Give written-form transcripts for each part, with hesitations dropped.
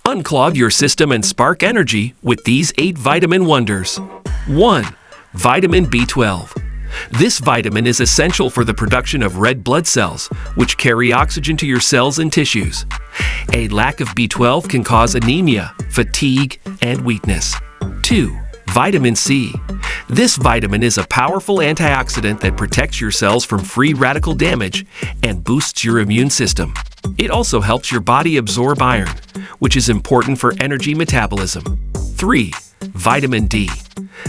Unclog your system and spark energy with these 8 vitamin wonders. 1. Vitamin B12. This vitamin is essential for the production of red blood cells, which carry oxygen to your cells and tissues. A lack of B12 can cause anemia, fatigue, and weakness. 2. Vitamin C. This vitamin is a powerful antioxidant that protects your cells from free radical damage and boosts your immune system. It also helps your body absorb iron, which is important for energy metabolism. 3. Vitamin D.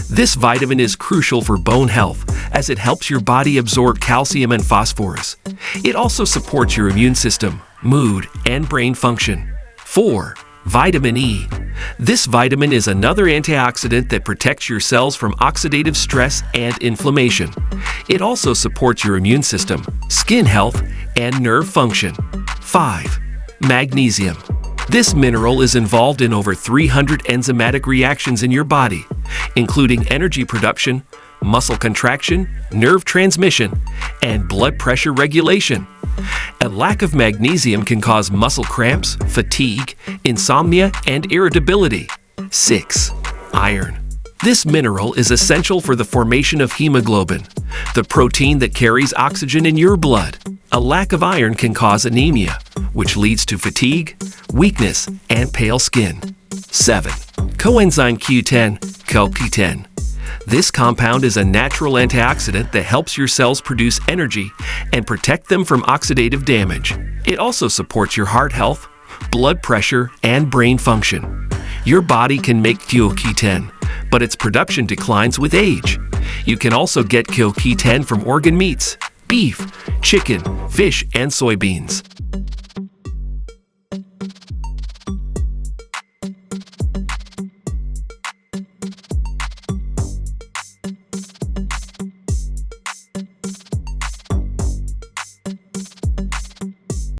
This vitamin is crucial for bone health as it helps your body absorb calcium and phosphorus. It also supports your immune system, mood, and brain function. 4. Vitamin E. This vitamin is another antioxidant that protects your cells from oxidative stress and inflammation. It also supports your immune system, skin health, and nerve function. 5. Magnesium. This mineral is involved in over 300 enzymatic reactions in your body, including energy production, muscle contraction, nerve transmission, and blood pressure regulation. A lack of magnesium can cause muscle cramps, fatigue, insomnia, and irritability. 6. Iron. This mineral is essential for the formation of hemoglobin, the protein that carries oxygen in your blood. A lack of iron can cause anemia, which leads to fatigue, weakness, and pale skin. 7. Coenzyme Q10, CoQ10. This compound is a natural antioxidant that helps your cells produce energy and protect them from oxidative damage. It also supports your heart health, blood pressure, and brain function. Your body can make CoQ10, but its production declines with age. You can also get CoQ10 from organ meats, beef, chicken, fish, and soybeans.